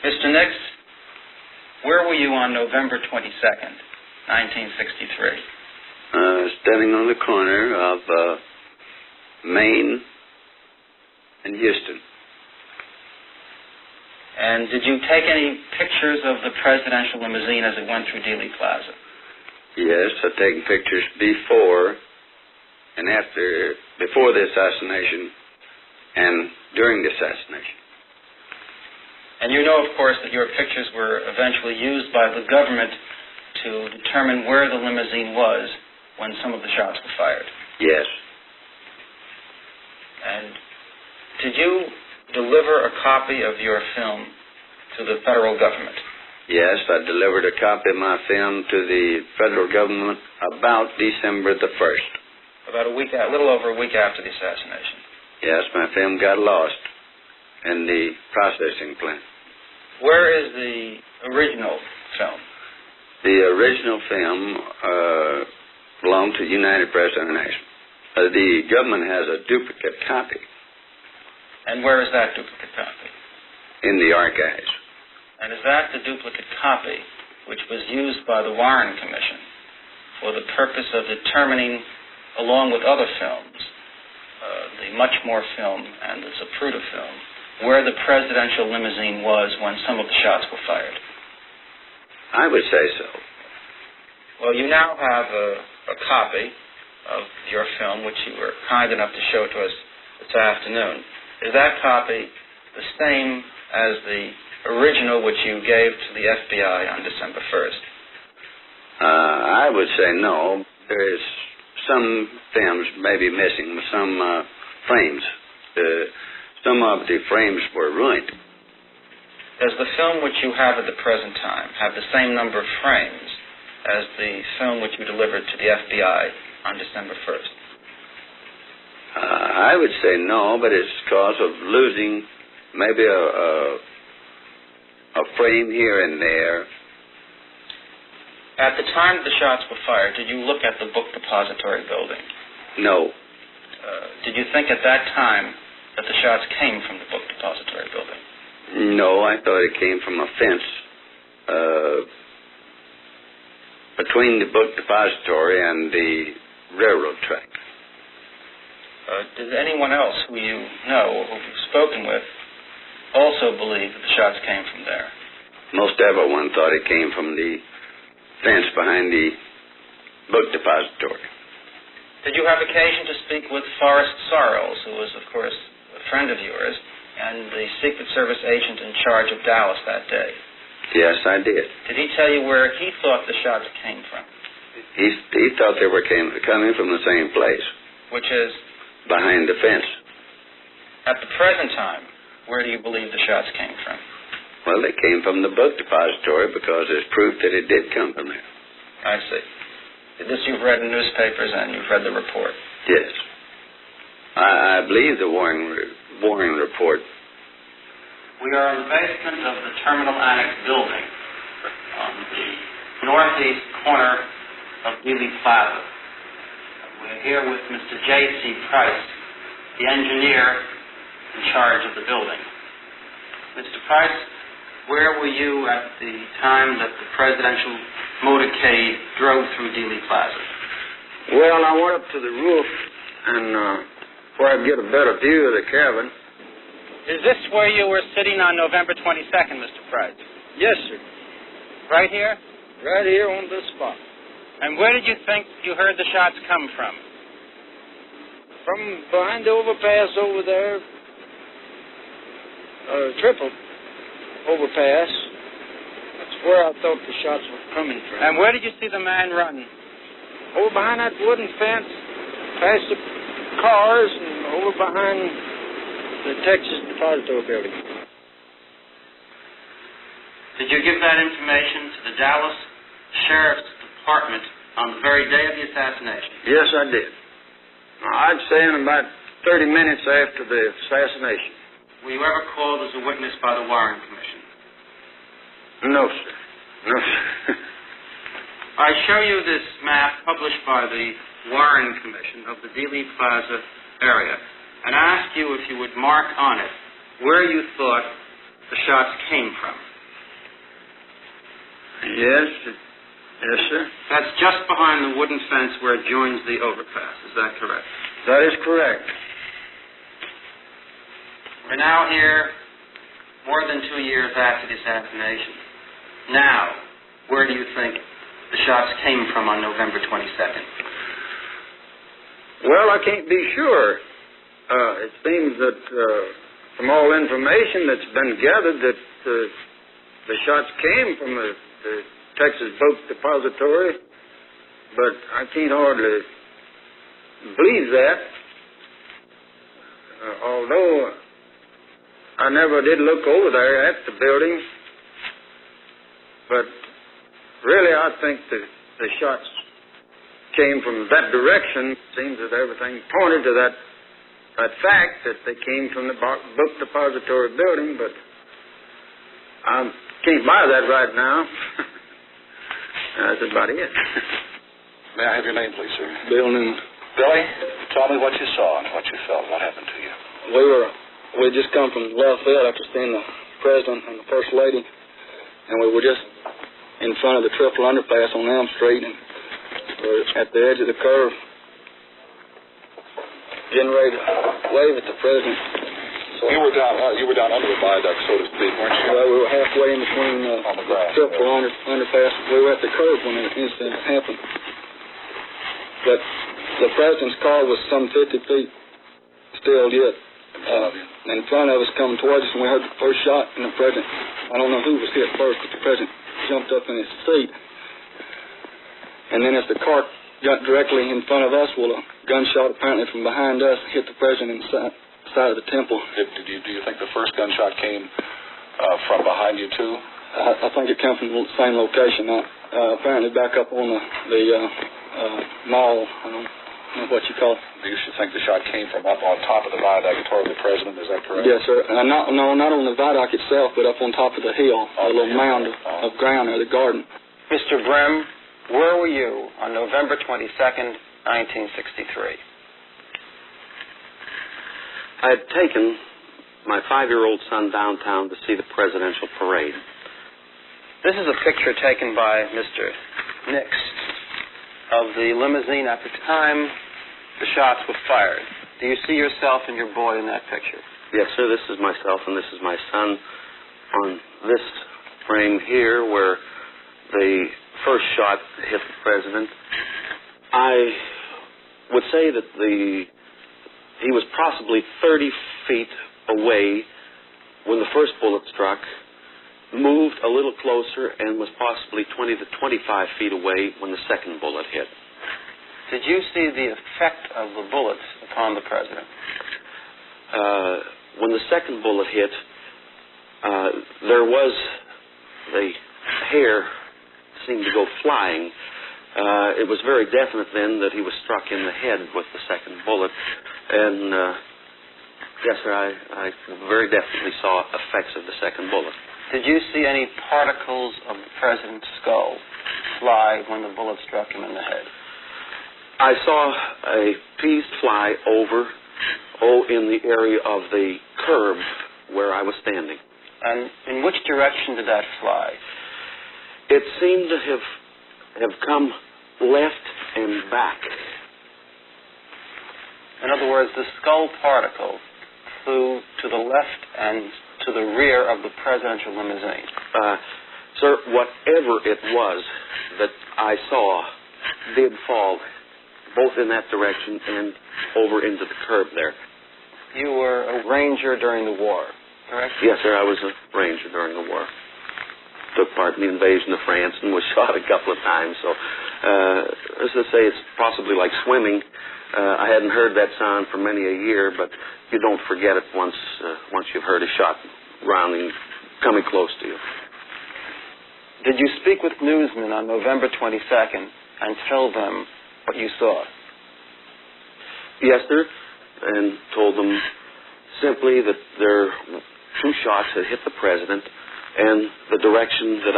Mr. Nix, where were you on November 22nd, 1963? Standing on the corner of Maine and Houston. And did you take any pictures of the presidential limousine as it went through Dealey Plaza? Yes, I've taken pictures before and after, before the assassination and during the assassination. And you know, of course, that your pictures were eventually used by the government to determine where the limousine was when some of the shots were fired. Yes. And did you deliver a copy of your film to the federal government? Yes, I delivered a copy of my film to the federal government about December the 1st. About a little over a week after the assassination. Yes, my film got lost in the processing plant. Where is the original film? The original film belonged to United Press International. The government has a duplicate copy. And where is that duplicate copy? In the archives. And is that the duplicate copy which was used by the Warren Commission for the purpose of determining, along with other films, the Muchmore film and the Zapruder film, where the presidential limousine was when some of the shots were fired? I would say so. Well, you now have a copy of your film, which you were kind enough to show to us this afternoon. Is that copy the same as the original which you gave to the FBI on December 1st? I would say no. There is some films maybe missing, some frames. Some of the frames were ruined. Does the film which you have at the present time have the same number of frames as the film which you delivered to the FBI on December 1st? I would say no, but it's because of losing maybe a frame here and there. At the time the shots were fired, did you look at the book depository building? No. Did you think at that time that the shots came from the book depository building? No, I thought it came from a fence between the book depository and the railroad track. Does anyone else who you know or who you've spoken with also believe that the shots came from there? Most everyone thought it came from the fence behind the book depository. Did you have occasion to speak with Forrest Sorrells, who was, of course, a friend of yours, and the Secret Service agent in charge of Dallas that day? Yes, I did. Did he tell you where he thought the shots came from? He thought they were coming from the same place. Which is? Behind the fence. At the present time, where do you believe the shots came from? Well, they came from the book depository because there's proof that it did come from there. I see. This you've read in newspapers and you've read the report? Yes. I believe the Warren report. We are in the basement of the Terminal Annex building on the northeast corner of Dealey Plaza. We're here with Mr. J.C. Price, the engineer in charge of the building. Mr. Price, where were you at the time that the presidential motorcade drove through Dealey Plaza? Well, I went up to the roof and where I could get a better view of the cabin. Is this where you were sitting on November 22nd, Mr. Price? Yes, sir. Right here? Right here on this spot. And where did you think you heard the shots come from? From behind the overpass over there, triple overpass. That's where I thought the shots were coming from. And where did you see the man run? Over behind that wooden fence, past the cars, and over behind the Texas Depository building. Did you give that information to the Dallas Sheriff's Department on the very day of the assassination? Yes, I did. I'd say in about 30 minutes after the assassination. Were you ever called as a witness by the Warren Commission? No, sir. No, sir. I show you this map published by the Warren Commission of the Dealey Plaza area and ask you if you would mark on it where you thought the shots came from. Yes. Yes, sir. That's just behind the wooden fence where it joins the overpass. Is that correct? That is correct. We're now here more than 2 years after the assassination. Now, where do you think the shots came from on November 22nd? Well, I can't be sure. It seems that from all information that's been gathered that the shots came from the Texas Boat Depository, but I can't hardly believe that. Although I never did look over there at the building, but really I think the shots came from that direction. It seems that everything pointed to that fact that they came from the book depository building, but I can't buy that right now. That's about it. May I have your name, please, sir? Bill Newman. Billy, tell me what you saw and what you felt. What happened to you? We just come from left field after seeing the President and the First Lady, and we were just in front of the triple underpass on Elm Street, and we're at the edge of the curve, getting ready to wave at the President. So You were down under the viaduct, so to speak, weren't you? we were halfway in between On the grass, triple underpass. We were at the curve when the incident happened. But the President's car was some 50 feet still yet. In front of us coming towards us, and we heard the first shot, and the President, I don't know who was hit first, but the President jumped up in his seat. And then as the car got directly in front of us, well, a gunshot apparently from behind us hit the President in the side of the temple. Do you think the first gunshot came from behind you, too? I think it came from the same location. Apparently back up on the mall, I don't know what you call it. Do you think the shot came from up on top of the viaduct toward the President? Is that correct? Yes, sir. Not on the viaduct itself, but up on top of the hill, a little mound of ground there, the garden. Mr. Brim, where were you on November 22nd, 1963? I had taken my 5-year-old son downtown to see the presidential parade. This is a picture taken by Mr. Nix of the limousine at the time the shots were fired. Do you see yourself and your boy in that picture? Yes, sir, this is myself and this is my son. On this frame here where the first shot hit the President, I would say that he was possibly 30 feet away when the first bullet struck, moved a little closer, and was possibly 20 to 25 feet away when the second bullet hit. Did you see the effect of the bullets upon the President? When the second bullet hit, there was the hair seemed to go flying. It was very definite then that he was struck in the head with the second bullet. And, yes, sir, I very definitely saw effects of the second bullet. Did you see any particles of the President's skull fly when the bullet struck him in the head? I saw a piece fly over, in the area of the curb where I was standing. And in which direction did that fly? It seemed to have come left and back. In other words, the skull particle flew to the left and to the rear of the presidential limousine. Sir, whatever it was that I saw did fall both in that direction and over into the curb there. You were a ranger during the war, correct? Yes, sir, I was a ranger during the war. Took part in the invasion of France and was shot a couple of times. So, as I say, it's possibly like swimming. I hadn't heard that sound for many a year, but you don't forget it once you've heard a shot rounding, coming close to you. Did you speak with newsmen on November 22nd and tell them what you saw? Yes, sir, and told them simply that their two shots had hit the President and the direction that